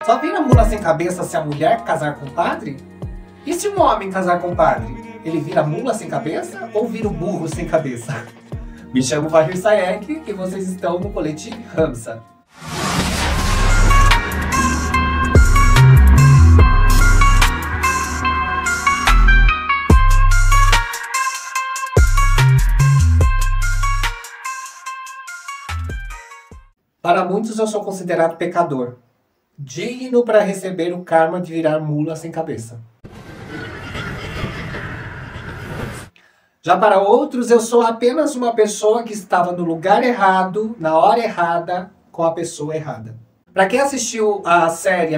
Só vira mula sem cabeça se a mulher casar com o padre? E se um homem casar com o padre? Ele vira mula sem cabeça ou vira o burro sem cabeça? Me chamo Vahir Sayek e vocês estão no Coletivo Ramsa. Para muitos eu sou considerado pecador, digno para receber o karma de virar mula sem cabeça. Já para outros eu sou apenas uma pessoa que estava no lugar errado, na hora errada, com a pessoa errada. Para quem assistiu a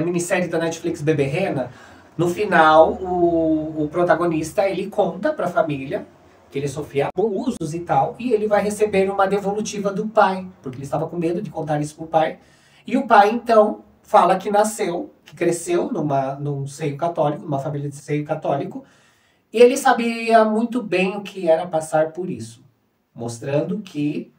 minissérie da Netflix Bebê Rena, no final o protagonista ele conta para a família que ele sofria abusos e tal, e ele vai receber uma devolutiva do pai, porque ele estava com medo de contar isso pro pai. E o pai, então, fala que que cresceu num seio católico, numa família de seio católico, e ele sabia muito bem o que era passar por isso, mostrando que,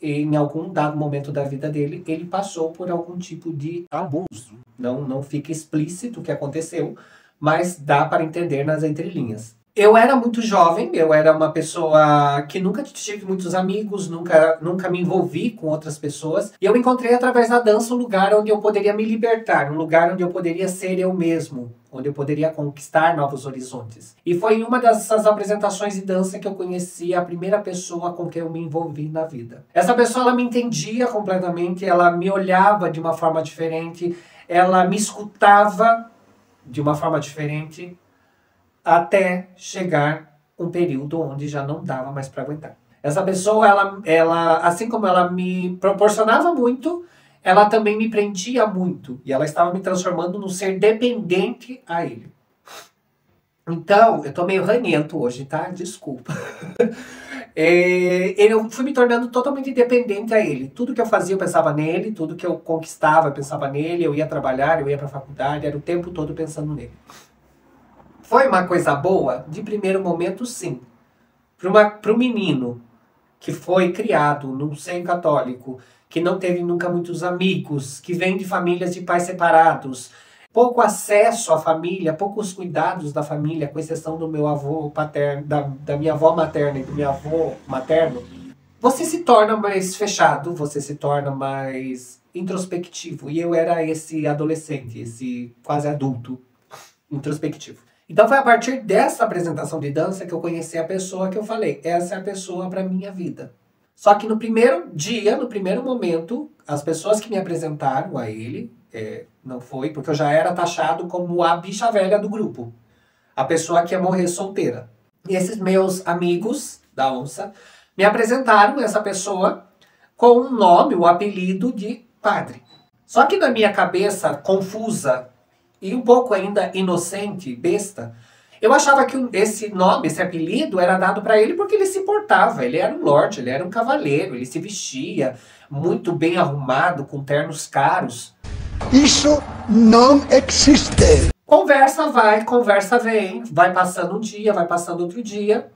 em algum dado momento da vida dele, ele passou por algum tipo de abuso. Não fica explícito o que aconteceu, mas dá para entender nas entrelinhas. Eu era muito jovem, eu era uma pessoa que nunca tive muitos amigos, nunca me envolvi com outras pessoas. E eu encontrei através da dança um lugar onde eu poderia me libertar, um lugar onde eu poderia ser eu mesmo, onde eu poderia conquistar novos horizontes. E foi em uma dessas apresentações de dança que eu conheci a primeira pessoa com quem eu me envolvi na vida. Essa pessoa, ela me entendia completamente, ela me olhava de uma forma diferente, ela me escutava de uma forma diferente, até chegar um período onde já não dava mais para aguentar. Essa pessoa, ela, assim como ela me proporcionava muito, ela também me prendia muito. E ela estava me transformando num ser dependente a ele. Então, eu tô meio ranhento hoje, tá? Desculpa. Eu fui me tornando totalmente dependente a ele. Tudo que eu fazia eu pensava nele, tudo que eu conquistava eu pensava nele, eu ia trabalhar, eu ia pra faculdade, era o tempo todo pensando nele. Foi uma coisa boa? De primeiro momento, sim. Para um menino que foi criado num seio católico, que não teve nunca muitos amigos, que vem de famílias de pais separados, pouco acesso à família, poucos cuidados da família, com exceção do meu avô paterno, da minha avó materna e do meu avô materno, você se torna mais fechado, você se torna mais introspectivo. E eu era esse adolescente, esse quase adulto introspectivo. Então foi a partir dessa apresentação de dança que eu conheci a pessoa que eu falei, essa é a pessoa para minha vida. Só que no primeiro dia, no primeiro momento, as pessoas que me apresentaram a ele, não foi, porque eu já era taxado como a bicha velha do grupo. A pessoa que ia morrer solteira. E esses meus amigos da onça me apresentaram essa pessoa com um nome, um apelido de padre. Só que na minha cabeça, confusa, e um pouco ainda inocente, besta, eu achava que esse nome, esse apelido, era dado para ele porque ele se portava. Ele era um lorde, ele era um cavaleiro, ele se vestia muito bem arrumado, com ternos caros. Isso não existe. Conversa vai, conversa vem, vai passando um dia, vai passando outro dia.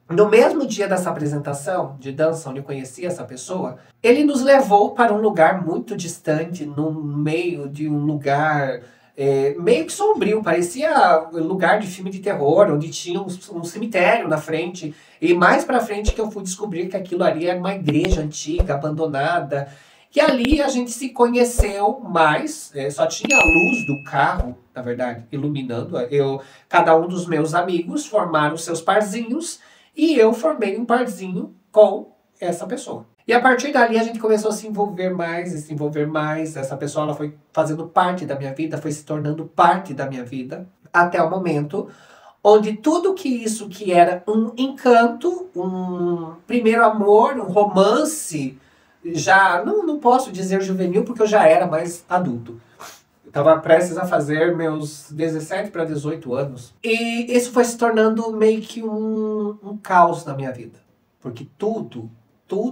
No mesmo dia dessa apresentação de dança, onde eu conheci essa pessoa, ele nos levou para um lugar muito distante, no meio de um lugar meio que sombrio, parecia lugar de filme de terror, onde tinha um cemitério na frente. E mais pra frente que eu fui descobrir que aquilo ali era uma igreja antiga, abandonada. E ali a gente se conheceu mais, só tinha a luz do carro, na verdade, iluminando. Cada um dos meus amigos formaram seus parzinhos, e eu formei um parzinho com essa pessoa. E a partir dali a gente começou a se envolver mais e se envolver mais. Essa pessoa ela foi fazendo parte da minha vida, foi se tornando parte da minha vida, até o momento onde tudo isso que era um encanto, um primeiro amor, um romance, já não posso dizer juvenil porque eu já era mais adulto. Estava prestes a fazer meus 17 para 18 anos. E isso foi se tornando meio que um caos na minha vida. Porque tudo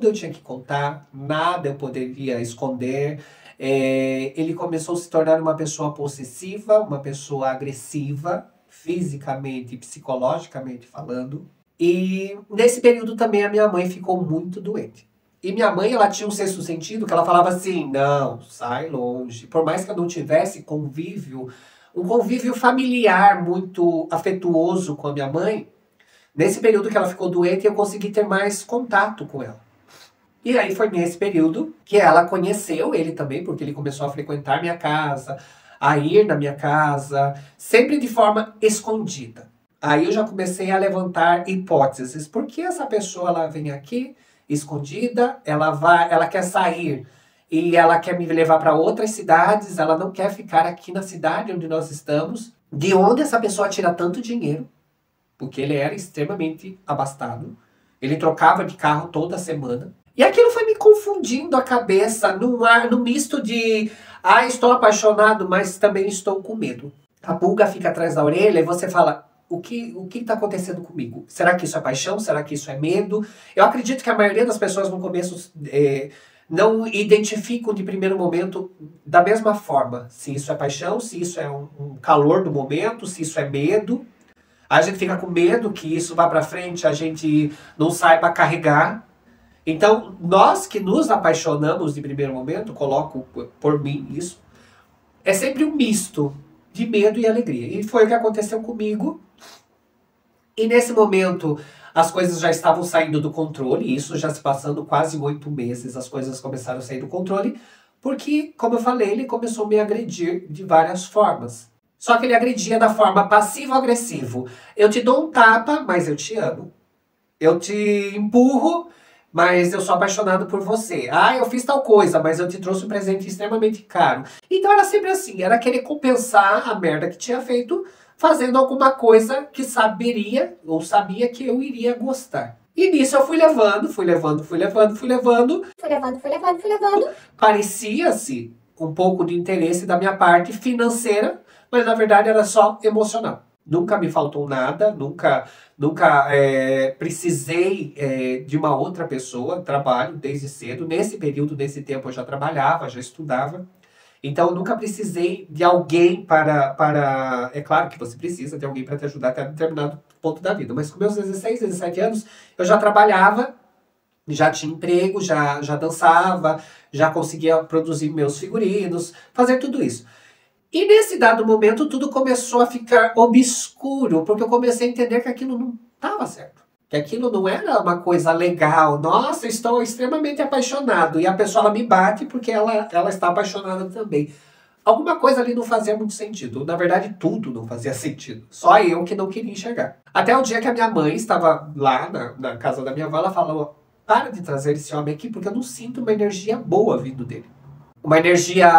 eu tinha que contar, nada eu poderia esconder. Ele começou a se tornar uma pessoa possessiva, uma pessoa agressiva, fisicamente e psicologicamente falando. E nesse período também a minha mãe ficou muito doente. E minha mãe, ela tinha um sexto sentido que ela falava assim, não, sai longe. Por mais que eu não tivesse convívio, um convívio familiar muito afetuoso com a minha mãe, nesse período que ela ficou doente, eu consegui ter mais contato com ela. E aí foi nesse período que ela conheceu ele também, porque ele começou a frequentar minha casa, a ir na minha casa, sempre de forma escondida. Aí eu já comecei a levantar hipóteses. Por que essa pessoa ela vem aqui escondida? Ela quer sair e ela quer me levar para outras cidades, ela não quer ficar aqui na cidade onde nós estamos. De onde essa pessoa tira tanto dinheiro? Porque ele era extremamente abastado. Ele trocava de carro toda semana. E aquilo foi me confundindo a cabeça no misto de estou apaixonado, mas também estou com medo. A pulga fica atrás da orelha e você fala, o que está acontecendo comigo? Será que isso é paixão? Será que isso é medo? Eu acredito que a maioria das pessoas no começo não identificam de primeiro momento da mesma forma. Se isso é paixão, se isso é um calor do momento, se isso é medo. A gente fica com medo que isso vá para frente, a gente não saiba carregar. Então, nós que nos apaixonamos de primeiro momento, coloco por mim isso, é sempre um misto de medo e alegria. E foi o que aconteceu comigo. E nesse momento, as coisas já estavam saindo do controle, isso já se passando quase 8 meses, as coisas começaram a sair do controle, porque, como eu falei, ele começou a me agredir de várias formas. Só que ele agredia da forma passivo-agressivo. Eu te dou um tapa, mas eu te amo. Eu te empurro, mas eu sou apaixonado por você. Eu fiz tal coisa, mas eu te trouxe um presente extremamente caro. Então era sempre assim, era querer compensar a merda que tinha feito, fazendo alguma coisa que saberia, ou sabia que eu iria gostar. E nisso eu fui levando. Parecia-se um pouco de interesse da minha parte financeira, mas na verdade era só emocional. Nunca me faltou nada, nunca precisei de uma outra pessoa. Trabalho desde cedo. Nesse período, nesse tempo eu já trabalhava, já estudava. Então eu nunca precisei de alguém para... É claro que você precisa de alguém para te ajudar até determinado ponto da vida. Mas com meus 16, 17 anos, eu já trabalhava, já tinha emprego, já dançava, já conseguia produzir meus figurinos, fazer tudo isso. E nesse dado momento tudo começou a ficar obscuro, porque eu comecei a entender que aquilo não estava certo. Que aquilo não era uma coisa legal. Nossa, estou extremamente apaixonado. E a pessoa ela me bate porque ela está apaixonada também. Alguma coisa ali não fazia muito sentido. Na verdade, tudo não fazia sentido. Só eu que não queria enxergar. Até o dia que a minha mãe estava lá na casa da minha avó, ela falou, para de trazer esse homem aqui porque eu não sinto uma energia boa vindo dele. Uma energia...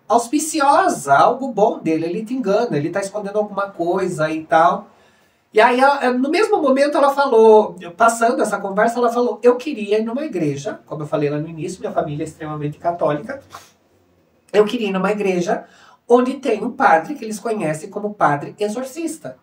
auspiciosa, algo bom dele, ele te engana, ele tá escondendo alguma coisa e tal. E aí, no mesmo momento, ela falou, passando essa conversa, ela falou, eu queria ir numa igreja, como eu falei lá no início, minha família é extremamente católica, eu queria ir numa igreja onde tem um padre que eles conhecem como padre exorcista.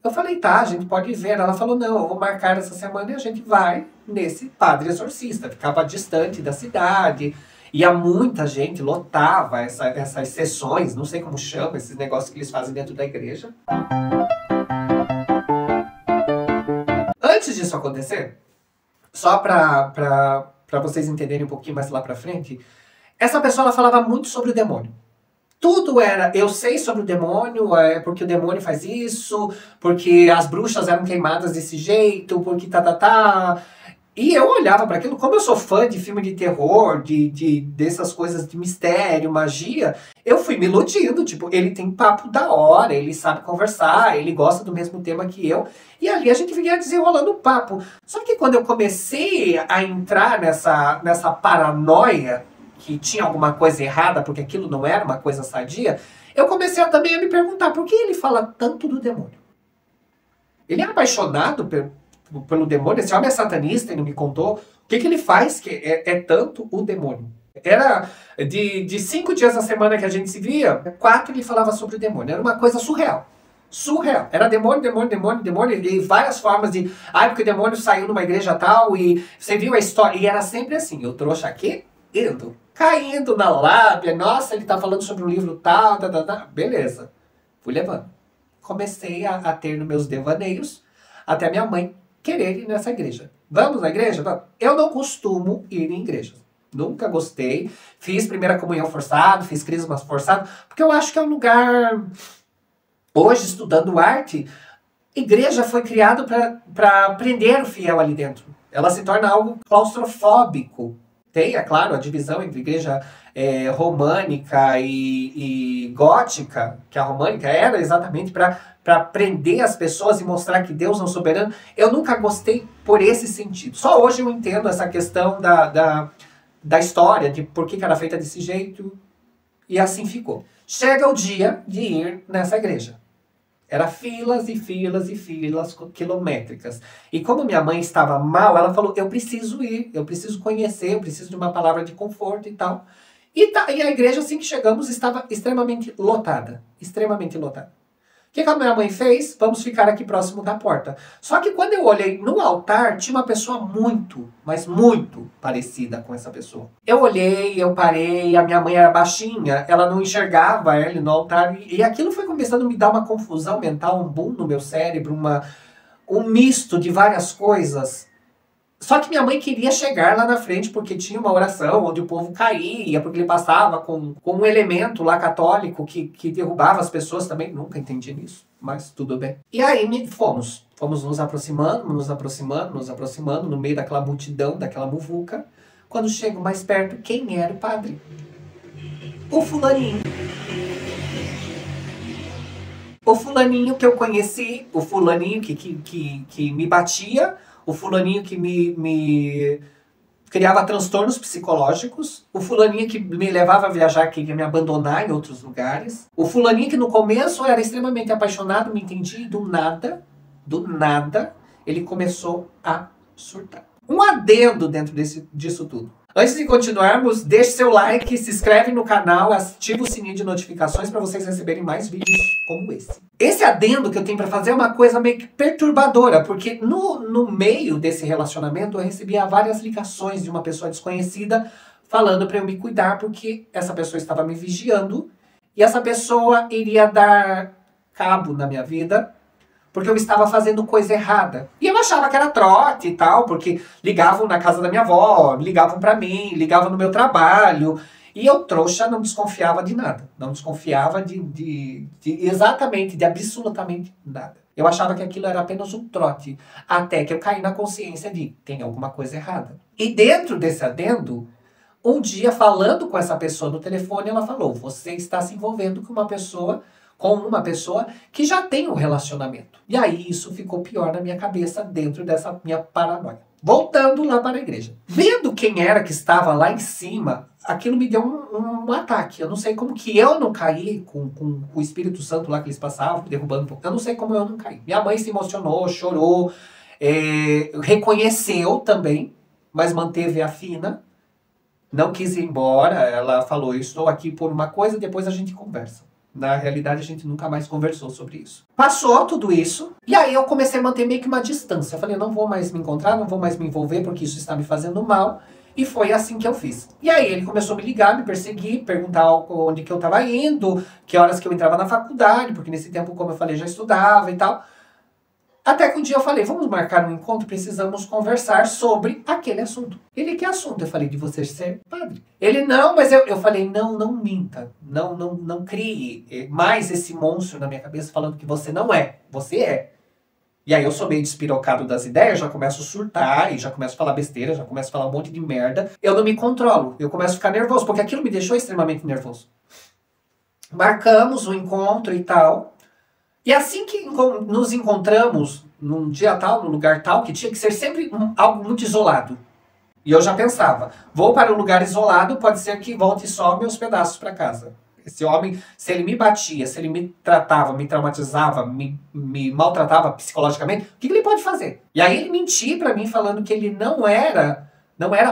Eu falei, tá, a gente pode ver. Ela falou, não, eu vou marcar essa semana e a gente vai nesse padre exorcista. Ficava distante da cidade, ia muita gente, lotava essas sessões, não sei como chama, esses negócios que eles fazem dentro da igreja. Antes disso acontecer, só pra vocês entenderem um pouquinho mais lá pra frente, essa pessoa ela falava muito sobre o demônio. Tudo era, eu sei sobre o demônio, porque o demônio faz isso, porque as bruxas eram queimadas desse jeito, porque E eu olhava para aquilo, como eu sou fã de filme de terror, dessas coisas de mistério, magia, eu fui me iludindo, tipo, ele tem papo da hora, ele sabe conversar, ele gosta do mesmo tema que eu, e ali a gente vinha desenrolando o papo. Só que quando eu comecei a entrar nessa paranoia, que tinha alguma coisa errada, porque aquilo não era uma coisa sadia, eu comecei também a me perguntar, por que ele fala tanto do demônio? Ele é apaixonado pelo demônio? Esse homem é satanista e não me contou. O que ele faz que é tanto o demônio? Era de 5 dias na semana que a gente se via, 4 ele falava sobre o demônio. Era uma coisa surreal. Surreal. Era demônio, e várias formas de... porque o demônio saiu numa igreja tal, e você viu a história. E era sempre assim, eu trouxe aqui, caindo na lábia, nossa, ele tá falando sobre um livro tal, beleza. Fui levando. Comecei a ter nos meus devaneios até minha mãe querer ir nessa igreja. Vamos na igreja? Vamos. Eu não costumo ir em igrejas. Nunca gostei. Fiz primeira comunhão forçado, fiz crisma forçado, porque eu acho que é um lugar... Hoje, estudando arte, igreja foi criado para prender o fiel ali dentro. Ela se torna algo claustrofóbico. Tem, é claro, a divisão entre igreja românica e gótica, que a românica era exatamente para prender as pessoas e mostrar que Deus é um soberano. Eu nunca gostei por esse sentido. Só hoje eu entendo essa questão da história, de por que era feita desse jeito, e assim ficou. Chega o dia de ir nessa igreja. Era filas e filas e filas quilométricas. E como minha mãe estava mal, ela falou, eu preciso ir, eu preciso conhecer, eu preciso de uma palavra de conforto e tal. E a igreja, assim que chegamos, estava extremamente lotada. Extremamente lotada. O que a minha mãe fez? Vamos ficar aqui próximo da porta. Só que quando eu olhei no altar, tinha uma pessoa muito, mas muito parecida com essa pessoa. Eu olhei, eu parei, a minha mãe era baixinha, ela não enxergava ele no altar. E aquilo foi começando a me dar uma confusão mental, um boom no meu cérebro, um misto de várias coisas. Só que minha mãe queria chegar lá na frente porque tinha uma oração onde o povo caía, porque ele passava com um elemento lá católico que derrubava as pessoas também. Nunca entendi nisso, mas tudo bem. E aí fomos nos aproximando, nos aproximando, nos aproximando, no meio daquela multidão, daquela muvuca. Quando chego mais perto, quem era o padre? O fulaninho. O fulaninho que eu conheci, o fulaninho que me batia, o fulaninho que me criava transtornos psicológicos, o fulaninho que me levava a viajar, que ia me abandonar em outros lugares, o fulaninho que no começo era extremamente apaixonado, me entendia, e do nada, ele começou a surtar. Um adendo dentro disso tudo. Antes de continuarmos, deixe seu like, se inscreve no canal, ativa o sininho de notificações para vocês receberem mais vídeos como esse. Esse adendo que eu tenho para fazer é uma coisa meio que perturbadora, porque no meio desse relacionamento eu recebia várias ligações de uma pessoa desconhecida falando para eu me cuidar porque essa pessoa estava me vigiando e essa pessoa iria dar cabo na minha vida porque eu estava fazendo coisa errada. E eu achava que era trote e tal, porque ligavam na casa da minha avó, ligavam pra mim, ligavam no meu trabalho. E eu, trouxa, não desconfiava de nada. Não desconfiava de absolutamente nada. Eu achava que aquilo era apenas um trote. Até que eu caí na consciência de, tem alguma coisa errada. E dentro desse adendo, um dia, falando com essa pessoa no telefone, ela falou, você está se envolvendo com uma pessoa que já tem um relacionamento. E aí isso ficou pior na minha cabeça dentro dessa minha paranoia. Voltando lá para a igreja. Vendo quem era que estava lá em cima, aquilo me deu um ataque. Eu não sei como que eu não caí com o Espírito Santo lá que eles passavam, derrubando um pouco. Eu não sei como eu não caí. Minha mãe se emocionou, chorou, reconheceu também, mas manteve a fina. Não quis ir embora. Ela falou, eu estou aqui por uma coisa, depois a gente conversa. Na realidade, a gente nunca mais conversou sobre isso. Passou tudo isso, e aí eu comecei a manter meio que uma distância. Eu falei, não vou mais me encontrar, não vou mais me envolver, porque isso está me fazendo mal. E foi assim que eu fiz. E aí ele começou a me ligar, me perseguir, perguntar onde que eu estava indo, que horas que eu entrava na faculdade, porque nesse tempo, como eu falei, já estudava e tal. Até que um dia eu falei, vamos marcar um encontro, precisamos conversar sobre aquele assunto. Ele, que assunto? Eu falei, de você ser padre. Ele, não, mas eu falei, não minta, não crie mais esse monstro na minha cabeça falando que você não é, você é. E aí eu sou meio despirocado das ideias, já começo a surtar, e já começo a falar besteira, já começo a falar um monte de merda. Eu não me controlo, eu começo a ficar nervoso, porque aquilo me deixou extremamente nervoso. Marcamos o encontro e tal. E assim que nos encontramos num dia tal, num lugar tal, que tinha que ser sempre algo muito isolado. E eu já pensava, vou para um lugar isolado, pode ser que volte só meus pedaços para casa. Esse homem, se ele me batia, se ele me tratava, me traumatizava, me maltratava psicologicamente, o que ele pode fazer? E aí ele mentiu para mim falando que ele não era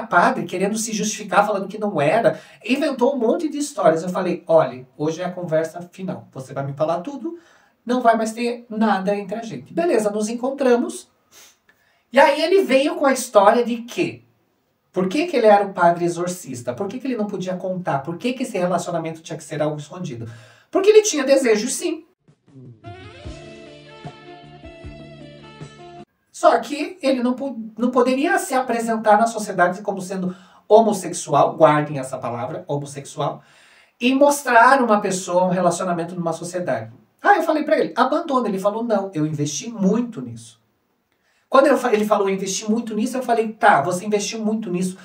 padre, querendo se justificar, falando que não era. Inventou um monte de histórias. Eu falei, olha, hoje é a conversa final. Você vai me falar tudo, não vai mais ter nada entre a gente. Beleza, nos encontramos. E aí ele veio com a história de que, por que ele era o padre exorcista? Por que ele não podia contar? Por que esse relacionamento tinha que ser algo escondido? Porque ele tinha desejos, sim. Só que ele não poderia se apresentar na sociedade como sendo homossexual, guardem essa palavra, homossexual, e mostrar uma pessoa, um relacionamento numa sociedade. Eu falei pra ele, abandona. Ele falou, não, eu investi muito nisso. Quando ele falou, eu investi muito nisso, eu falei, tá, você investiu muito nisso.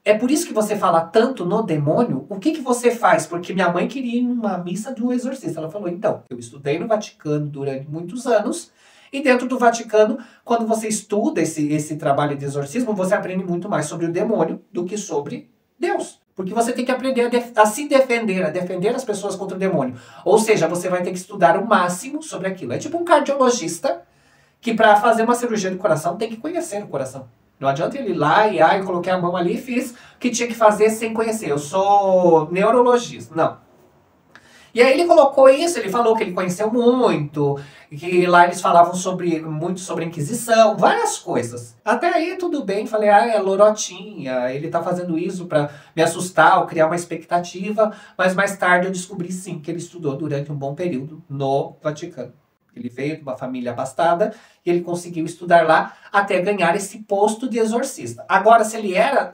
É por isso que você fala tanto no demônio? O que você faz? Porque minha mãe queria ir numa missa de um exorcista. Ela falou, então, eu estudei no Vaticano durante muitos anos, e dentro do Vaticano, quando você estuda esse trabalho de exorcismo, você aprende muito mais sobre o demônio do que sobre Deus. Porque você tem que aprender a se defender, a defender as pessoas contra o demônio. Ou seja, você vai ter que estudar o máximo sobre aquilo. É tipo um cardiologista que para fazer uma cirurgia do coração tem que conhecer o coração. Não adianta ele ir lá e eu coloquei a mão ali e fiz o que tinha que fazer sem conhecer. Eu sou neurologista. Não. E aí ele colocou isso, ele falou que ele conheceu muito, que lá eles falavam muito sobre a Inquisição, várias coisas. Até aí tudo bem, falei, é lorotinha, ele tá fazendo isso pra me assustar ou criar uma expectativa, mas mais tarde eu descobri sim que ele estudou durante um bom período no Vaticano. Ele veio de uma família abastada e ele conseguiu estudar lá até ganhar esse posto de exorcista. Agora, se ele era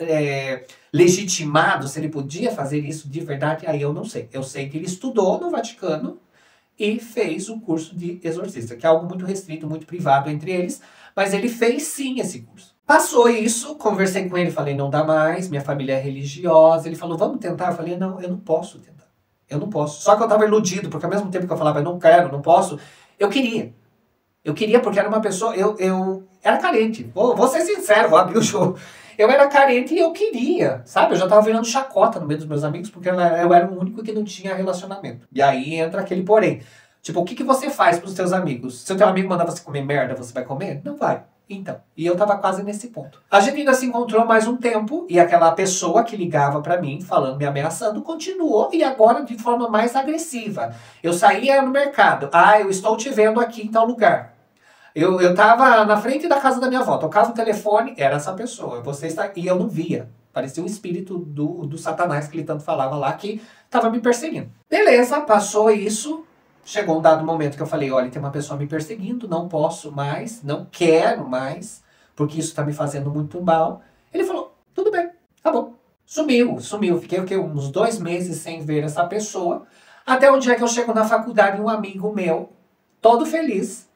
legitimado, se ele podia fazer isso de verdade, aí eu não sei. Eu sei que ele estudou no Vaticano e fez o curso de exorcista, que é algo muito restrito, muito privado entre eles, mas ele fez sim esse curso. Passou isso, conversei com ele, falei, não dá mais, minha família é religiosa. Ele falou, vamos tentar? Eu falei, não, eu não posso tentar. Eu não posso. Só que eu estava iludido, porque ao mesmo tempo que eu falava, eu não quero, não posso, eu queria. Eu queria porque era uma pessoa... Eu era carente. Vou ser sincero, vou abrir o jogo. Eu era carente e eu queria, sabe? Eu já tava virando chacota no meio dos meus amigos porque eu era o único que não tinha relacionamento. E aí entra aquele porém. Tipo, o que você faz pros teus amigos? Se o teu amigo mandar você comer merda, você vai comer? Não vai. Então, e eu tava quase nesse ponto. A gente ainda se encontrou mais um tempo e aquela pessoa que ligava pra mim, falando, me ameaçando, continuou e agora de forma mais agressiva. Eu saía no mercado. Eu estou te vendo aqui em tal lugar. Eu tava na frente da casa da minha avó, tocava o telefone, era essa pessoa. E eu não via. Parecia um espírito do Satanás que ele tanto falava lá, que tava me perseguindo. Beleza, passou isso. Chegou um dado momento que eu falei, olha, tem uma pessoa me perseguindo, não posso mais, não quero mais, porque isso tá me fazendo muito mal. Ele falou, tudo bem, acabou. Sumiu. Fiquei o quê? Uns 2 meses sem ver essa pessoa. Até um dia que eu chego na faculdade, um amigo meu, todo feliz.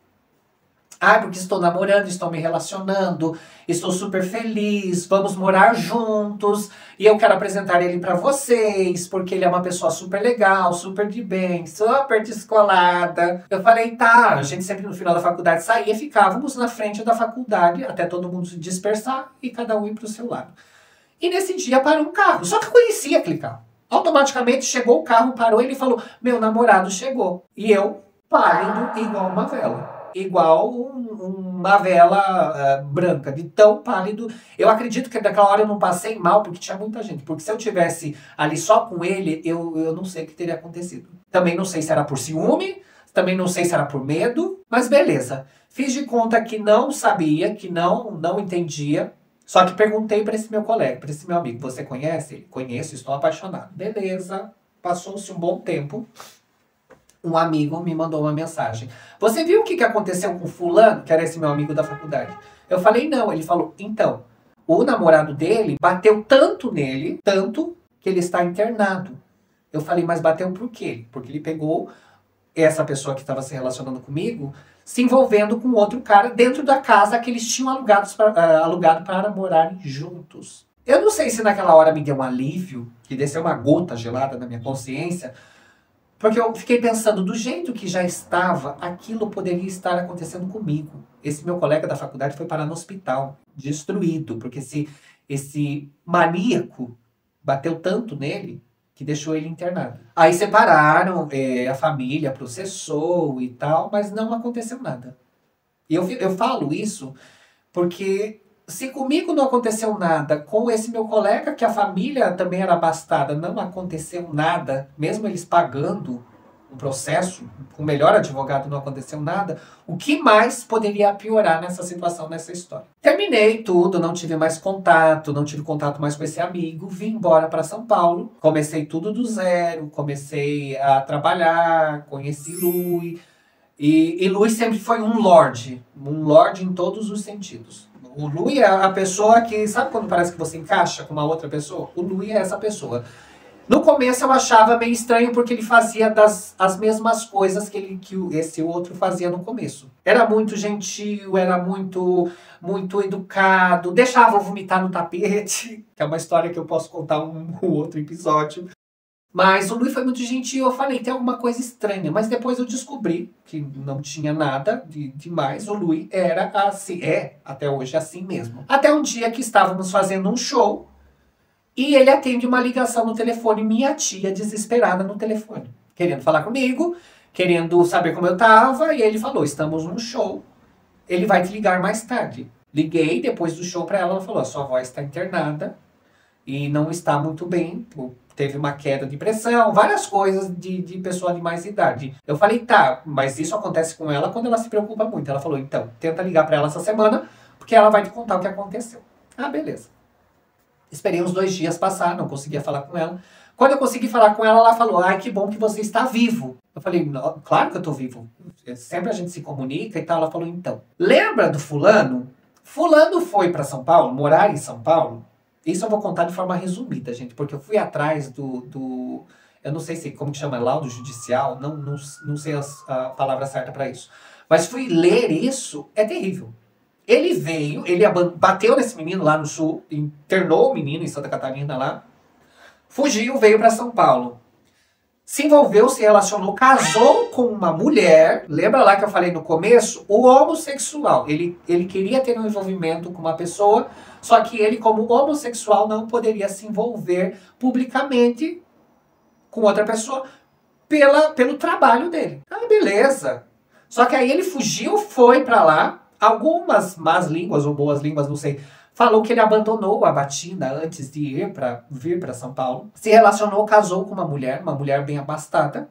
Porque estou namorando, estou me relacionando, estou super feliz, vamos morar juntos e eu quero apresentar ele pra vocês, porque ele é uma pessoa super legal, super de bem, super descolada. Eu falei, tá, a gente sempre no final da faculdade saía, ficávamos na frente da faculdade até todo mundo se dispersar e cada um ir pro seu lado. E nesse dia parou um carro, só que eu conhecia aquele carro. Automaticamente chegou o carro, parou e ele falou, meu namorado chegou. E eu, pálido, igual uma vela. Igual uma vela branca, de tão pálido. Eu acredito que naquela hora eu não passei mal, porque tinha muita gente. Porque se eu tivesse ali só com ele, eu não sei o que teria acontecido. Também não sei se era por ciúme, também não sei se era por medo, mas beleza. Fiz de conta que não sabia, que não entendia. Só que perguntei para esse meu colega, para esse meu amigo, você conhece? Ele, conheço, estou apaixonado. Beleza, passou-se um bom tempo. Um amigo me mandou uma mensagem. Você viu o que aconteceu com fulano, que era esse meu amigo da faculdade? Eu falei, não. Ele falou, então, o namorado dele bateu tanto nele, tanto que ele está internado. Eu falei, mas bateu por quê? Porque ele pegou essa pessoa que estava se relacionando comigo, se envolvendo com outro cara dentro da casa que eles tinham alugado para morarem juntos. Eu não sei se naquela hora me deu um alívio, que desceu uma gota gelada na minha consciência, porque eu fiquei pensando, do jeito que já estava, aquilo poderia estar acontecendo comigo. Esse meu colega da faculdade foi parar no hospital, destruído, porque esse maníaco bateu tanto nele que deixou ele internado. Aí separaram, a família processou e tal, mas não aconteceu nada. E eu falo isso porque se comigo não aconteceu nada, com esse meu colega, que a família também era abastada, não aconteceu nada, mesmo eles pagando um processo, com o melhor advogado não aconteceu nada, o que mais poderia piorar nessa situação, nessa história? Terminei tudo, não tive mais contato, não tive contato mais com esse amigo, vim embora para São Paulo, comecei tudo do zero, comecei a trabalhar, conheci Lui, E Louis sempre foi um lorde em todos os sentidos. O Louis é a pessoa que, sabe quando parece que você encaixa com uma outra pessoa? O Louis é essa pessoa. No começo eu achava meio estranho porque ele fazia as mesmas coisas que esse outro fazia no começo. Era muito gentil, era muito educado, deixava eu vomitar no tapete, que é uma história que eu posso contar um outro episódio. Mas o Louis foi muito gentil, eu falei, tem alguma coisa estranha. Mas depois eu descobri que não tinha nada demais. O Louis era assim, até hoje assim mesmo. Até um dia que estávamos fazendo um show e ele atende uma ligação no telefone, minha tia desesperada no telefone, querendo falar comigo, querendo saber como eu tava, e ele falou, estamos num show, ele vai te ligar mais tarde. Liguei depois do show pra ela, ela falou, a sua voz está internada e não está muito bem, teve uma queda de pressão, várias coisas de pessoa de mais idade. Eu falei, tá, mas isso acontece com ela quando ela se preocupa muito. Ela falou, então, tenta ligar pra ela essa semana, porque ela vai te contar o que aconteceu. Ah, beleza. Esperei uns 2 dias passar, não conseguia falar com ela. Quando eu consegui falar com ela, ela falou, ai, que bom que você está vivo. Eu falei, claro que eu tô vivo. Sempre a gente se comunica e tal. Ela falou, então, lembra do fulano? Fulano foi para São Paulo, morar em São Paulo. Isso eu vou contar de forma resumida, gente, porque eu fui atrás eu não sei se como que chama, laudo judicial, não sei a palavra certa para isso. Mas fui ler isso, é terrível. Ele veio, ele bateu nesse menino lá no sul, internou o menino em Santa Catarina lá, fugiu, veio para São Paulo. Se envolveu, se relacionou, casou com uma mulher, lembra lá que eu falei no começo? O homossexual. Ele queria ter um envolvimento com uma pessoa, só que ele, como homossexual, não poderia se envolver publicamente com outra pessoa pelo trabalho dele. Ah, beleza. Só que aí ele fugiu, foi para lá, algumas más línguas ou boas línguas, não sei, falou que ele abandonou a Batina antes de vir para São Paulo. Se relacionou, casou com uma mulher bem abastada.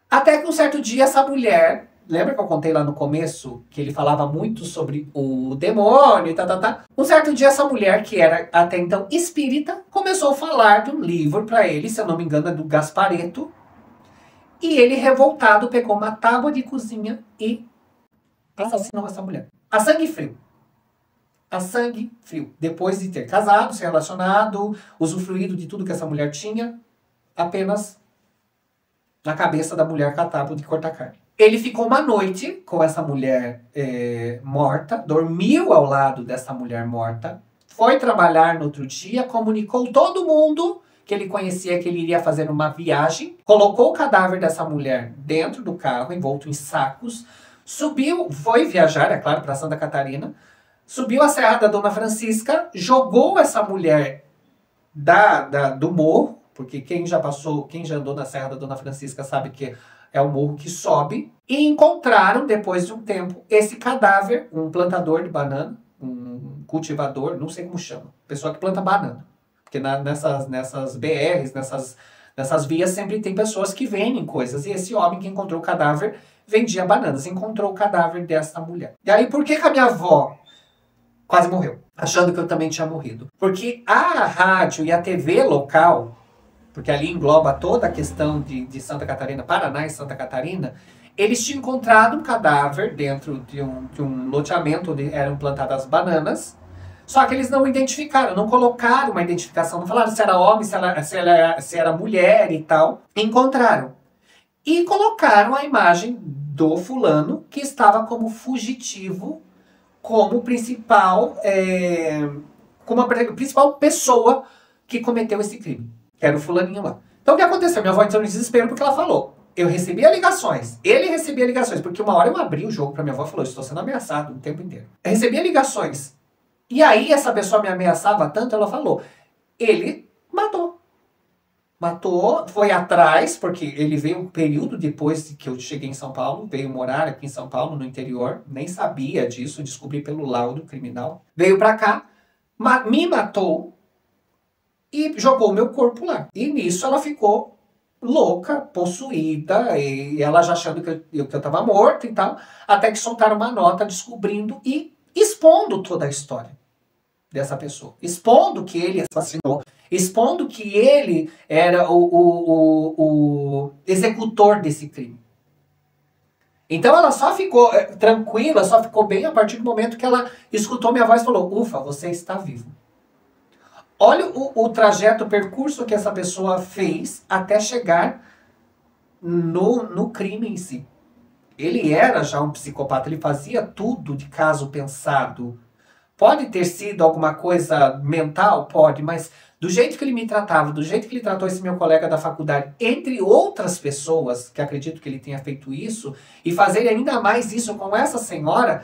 Até que um certo dia essa mulher, lembra que eu contei lá no começo que ele falava muito sobre o demônio e tá. Um certo dia essa mulher, que era até então espírita, começou a falar de um livro para ele, se eu não me engano é do Gasparetto. E ele, revoltado, pegou uma tábua de cozinha e assassinou essa mulher. A sangue frio. A sangue frio. Depois de ter casado, se relacionado, usufruído de tudo que essa mulher tinha, apenas na cabeça da mulher com a tábua de cortar carne. Ele ficou uma noite com essa mulher morta, dormiu ao lado dessa mulher morta, foi trabalhar no outro dia, comunicou todo mundo que ele conhecia que ele iria fazer uma viagem, colocou o cadáver dessa mulher dentro do carro, envolto em sacos, subiu, foi viajar, é claro, para Santa Catarina, subiu a Serra da Dona Francisca, jogou essa mulher do morro, porque quem já andou na Serra da Dona Francisca sabe que é o morro que sobe, e encontraram, depois de um tempo, esse cadáver, um plantador de banana, um cultivador, não sei como chama, pessoa que planta banana. Porque nessas BRs, nessas vias, sempre tem pessoas que vendem coisas. E esse homem que encontrou o cadáver vendia bananas. Encontrou o cadáver dessa mulher. E aí, por que a minha avó quase morreu? Achando que eu também tinha morrido. Porque a rádio e a TV local, porque ali engloba toda a questão de Santa Catarina, Paraná e Santa Catarina, eles tinham encontrado um cadáver dentro de um loteamento onde eram plantadas bananas. Só que eles não identificaram, não colocaram uma identificação, não falaram se era homem, se era mulher e tal. Encontraram. E colocaram a imagem do fulano, que estava como fugitivo, como principal pessoa que cometeu esse crime. Que era o fulaninho lá. Então o que aconteceu? Minha avó entrou no desespero porque ela falou. Eu recebia ligações, ele recebia ligações, porque uma hora eu abri o jogo pra minha avó e falou, estou sendo ameaçado o tempo inteiro. Eu recebia ligações. E aí essa pessoa me ameaçava tanto, ela falou, ele matou. Matou, foi atrás, porque ele veio um período depois que eu cheguei em São Paulo, veio morar aqui em São Paulo, no interior, nem sabia disso, descobri pelo laudo criminal. Veio pra cá, me matou e jogou o meu corpo lá. E nisso ela ficou louca, possuída, e ela já achando que eu tava morto e tal, até que soltaram uma nota descobrindo e expondo toda a história dessa pessoa, expondo que ele assassinou, expondo que ele era o executor desse crime. Então ela só ficou tranquila, só ficou bem a partir do momento que ela escutou minha voz e falou, ufa, você está vivo. Olha o trajeto, o percurso que essa pessoa fez até chegar no crime em si. Ele era já um psicopata, ele fazia tudo de caso pensado. Pode ter sido alguma coisa mental? Pode, mas do jeito que ele me tratava, do jeito que ele tratou esse meu colega da faculdade, entre outras pessoas, que acredito que ele tenha feito isso, e fazer ainda mais isso com essa senhora,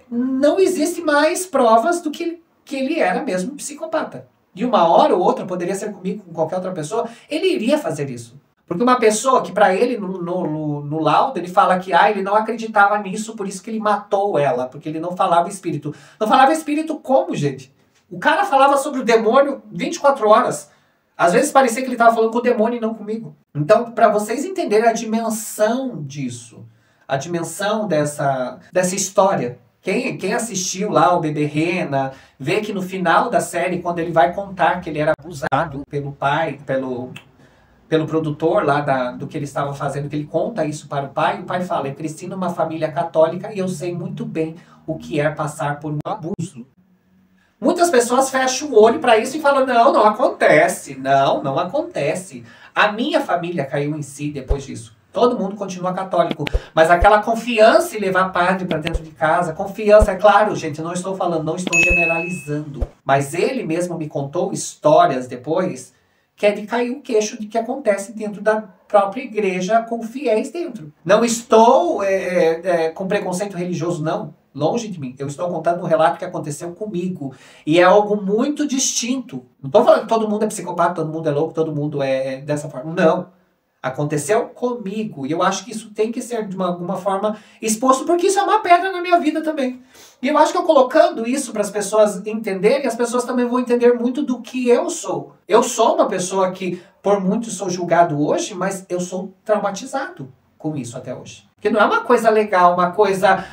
não existe mais provas do que ele era mesmo um psicopata. De uma hora ou outra, poderia ser comigo, com qualquer outra pessoa, ele iria fazer isso. Porque uma pessoa que para ele, no laudo, ele fala que ele não acreditava nisso, por isso que ele matou ela, porque ele não falava espírito. Não falava espírito como, gente? O cara falava sobre o demônio 24 horas. Às vezes parecia que ele estava falando com o demônio e não comigo. Então, para vocês entenderem a dimensão disso, a dimensão dessa história. Quem assistiu lá o Bebê Rena, vê que no final da série, quando ele vai contar que ele era abusado pelo pai, pelo produtor lá do que ele estava fazendo, que ele conta isso para o pai fala, eu cresci numa família católica e eu sei muito bem o que é passar por um abuso. Muitas pessoas fecham o olho para isso e falam, não acontece, não acontece. A minha família caiu em si depois disso. Todo mundo continua católico, mas aquela confiança em levar padre para dentro de casa, confiança, é claro, gente, não estou generalizando, mas ele mesmo me contou histórias depois, que é de cair o queixo de que acontece dentro da própria igreja com fiéis dentro. Não estou com preconceito religioso, não. Longe de mim. Eu estou contando um relato que aconteceu comigo. E é algo muito distinto. Não estou falando que todo mundo é psicopata, todo mundo é louco, todo mundo é dessa forma. Não. Aconteceu comigo. E eu acho que isso tem que ser de alguma forma exposto, porque isso é uma pedra na minha vida também. E eu acho que eu colocando isso para as pessoas entenderem, as pessoas também vão entender muito do que eu sou. Eu sou uma pessoa que, por muito, sou julgado hoje, mas eu sou traumatizado com isso até hoje. Porque não é uma coisa legal, uma coisa,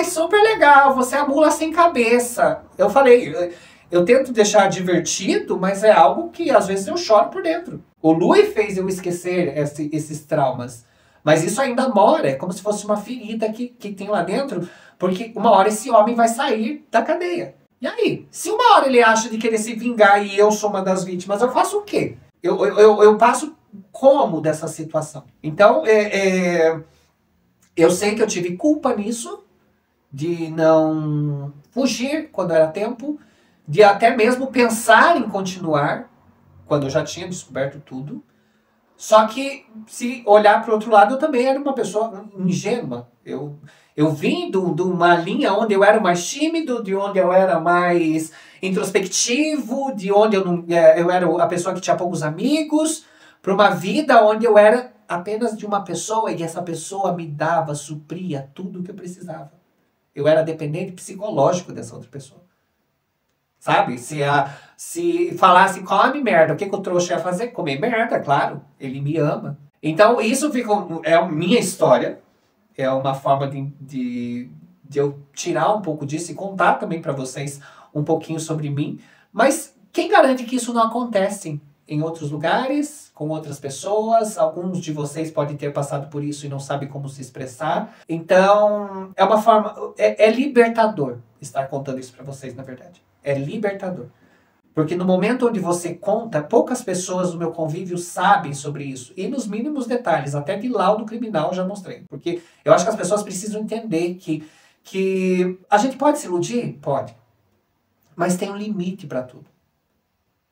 super legal, você é a mula sem cabeça. Eu falei, eu tento deixar divertido, mas é algo que às vezes eu choro por dentro. O Lui fez eu esquecer esses traumas. Mas isso ainda mora, é como se fosse uma ferida que tem lá dentro, porque uma hora esse homem vai sair da cadeia. E aí? Se uma hora ele acha de querer se vingar e eu sou uma das vítimas, eu faço o quê? Eu passo como dessa situação? Então, eu sei que eu tive culpa nisso, de não fugir quando era tempo, de até mesmo pensar em continuar, quando eu já tinha descoberto tudo. Só que, se olhar para o outro lado, eu também era uma pessoa ingênua. Eu vim de uma linha onde eu era mais tímido, de onde eu era mais introspectivo, de onde eu era a pessoa que tinha poucos amigos, para uma vida onde eu era apenas de uma pessoa e essa pessoa me dava, supria tudo o que eu precisava. Eu era dependente psicológico dessa outra pessoa. Sabe? Se falasse, come merda, o que o trouxa ia fazer? Comer merda, claro. Ele me ama. Então, isso é a minha história. É uma forma de eu tirar um pouco disso e contar também para vocês um pouquinho sobre mim. Mas quem garante que isso não acontece em outros lugares, com outras pessoas? Alguns de vocês podem ter passado por isso e não sabem como se expressar. Então, é uma forma... É libertador estar contando isso para vocês, na verdade. É libertador. Porque no momento onde você conta, poucas pessoas do meu convívio sabem sobre isso. E nos mínimos detalhes, até de laudo criminal já mostrei. Porque eu acho que as pessoas precisam entender que a gente pode se iludir? Pode. Mas tem um limite para tudo.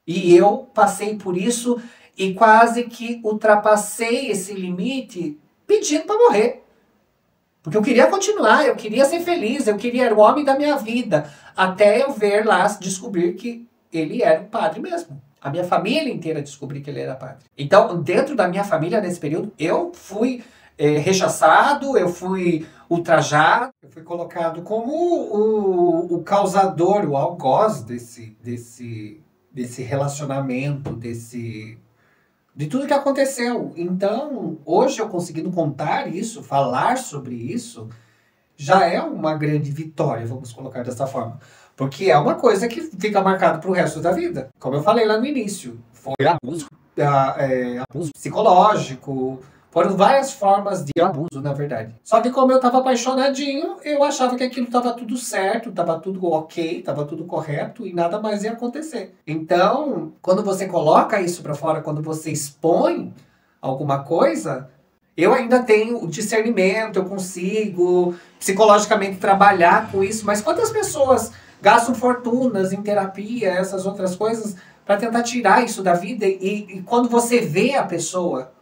E eu passei por isso e quase que ultrapassei esse limite pedindo para morrer. Porque eu queria continuar, eu queria ser feliz, eu queria ser o homem da minha vida. Até eu ver lá, descobrir que ele era um padre mesmo. A minha família inteira descobriu que ele era padre. Então, dentro da minha família, nesse período, eu fui rechaçado, eu fui ultrajado. Eu fui colocado como o causador, o algoz desse relacionamento, de tudo que aconteceu. Então, hoje eu conseguindo contar isso, falar sobre isso, já é uma grande vitória, vamos colocar dessa forma. Porque é uma coisa que fica marcada para o resto da vida. Como eu falei lá no início, foi abuso psicológico, Foram várias formas de abuso, na verdade. Só que como eu tava apaixonadinho, eu achava que aquilo tava tudo certo, tava tudo ok, tava tudo correto e nada mais ia acontecer. Então, quando você coloca isso pra fora, quando você expõe alguma coisa, eu ainda tenho o discernimento, eu consigo psicologicamente trabalhar com isso, mas quantas pessoas gastam fortunas em terapia, essas outras coisas, para tentar tirar isso da vida e quando você vê a pessoa,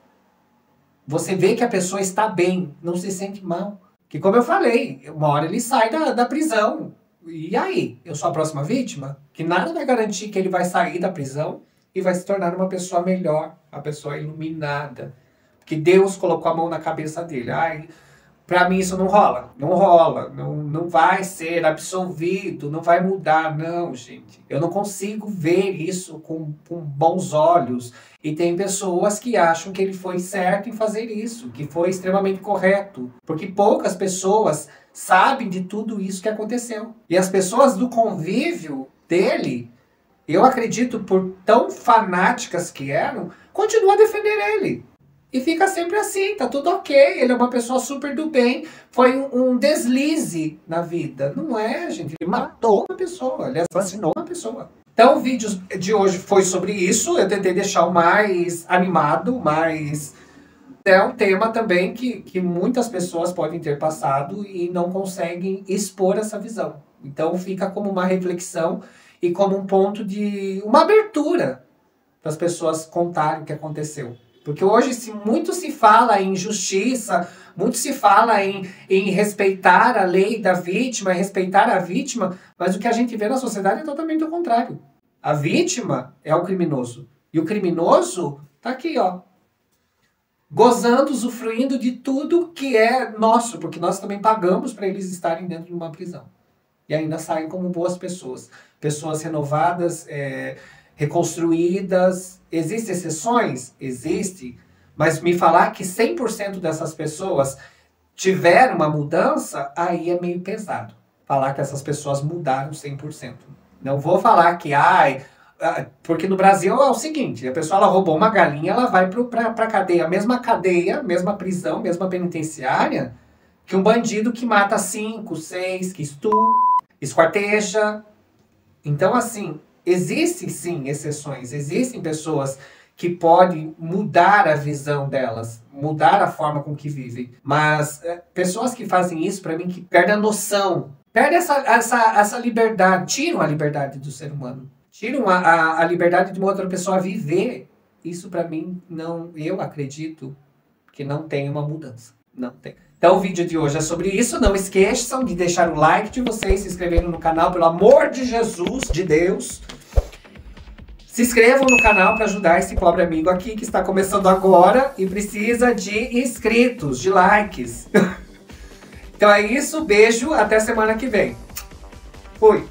você vê que a pessoa está bem, não se sente mal. Que como eu falei, uma hora ele sai da prisão. E aí? Eu sou a próxima vítima? Que nada vai garantir que ele vai sair da prisão e vai se tornar uma pessoa melhor, uma pessoa iluminada. Porque Deus colocou a mão na cabeça dele. Ai, pra mim isso não rola. Não rola. Não vai ser absolvido. Não vai mudar. Não, gente. Eu não consigo ver isso com bons olhos. E tem pessoas que acham que ele foi certo em fazer isso. Que foi extremamente correto. Porque poucas pessoas sabem de tudo isso que aconteceu. E as pessoas do convívio dele, eu acredito, por tão fanáticas que eram, continuam a defender ele. E fica sempre assim, tá tudo ok, ele é uma pessoa super do bem, foi um deslize na vida. Não é, gente, ele matou uma pessoa, ele assassinou uma pessoa. Então o vídeo de hoje foi sobre isso, eu tentei deixar o mais animado, mas é um tema também que muitas pessoas podem ter passado e não conseguem expor essa visão. Então fica como uma reflexão e como um ponto de uma abertura para as pessoas contarem o que aconteceu. Porque hoje muito se fala em justiça, muito se fala em respeitar a lei da vítima, respeitar a vítima, mas o que a gente vê na sociedade é totalmente o contrário. A vítima é o criminoso. E o criminoso tá aqui, ó, gozando, usufruindo de tudo que é nosso, porque nós também pagamos para eles estarem dentro de uma prisão. E ainda saem como boas pessoas. Pessoas renovadas, reconstruídas. Existem exceções? Existe. Mas me falar que 100% dessas pessoas tiveram uma mudança, aí é meio pesado. Falar que essas pessoas mudaram 100%. Não vou falar que, porque no Brasil é o seguinte, a pessoa ela roubou uma galinha, ela vai pra cadeia, mesma prisão, mesma penitenciária, que um bandido que mata 5, 6, que estupra, esquarteja. Então, assim, existem sim exceções, existem pessoas que podem mudar a visão delas, mudar a forma com que vivem. Mas pessoas que fazem isso, para mim, que perdem a noção, perdem essa liberdade, tiram a liberdade do ser humano, tiram a liberdade de uma outra pessoa viver. Isso para mim, não, eu acredito que não tem uma mudança, não tem. Então o vídeo de hoje é sobre isso. Não esqueçam de deixar o like de vocês, se inscreverem no canal, pelo amor de Jesus, de Deus. Se inscrevam no canal para ajudar esse pobre amigo aqui que está começando agora e precisa de inscritos, de likes. Então é isso, beijo, até semana que vem. Fui!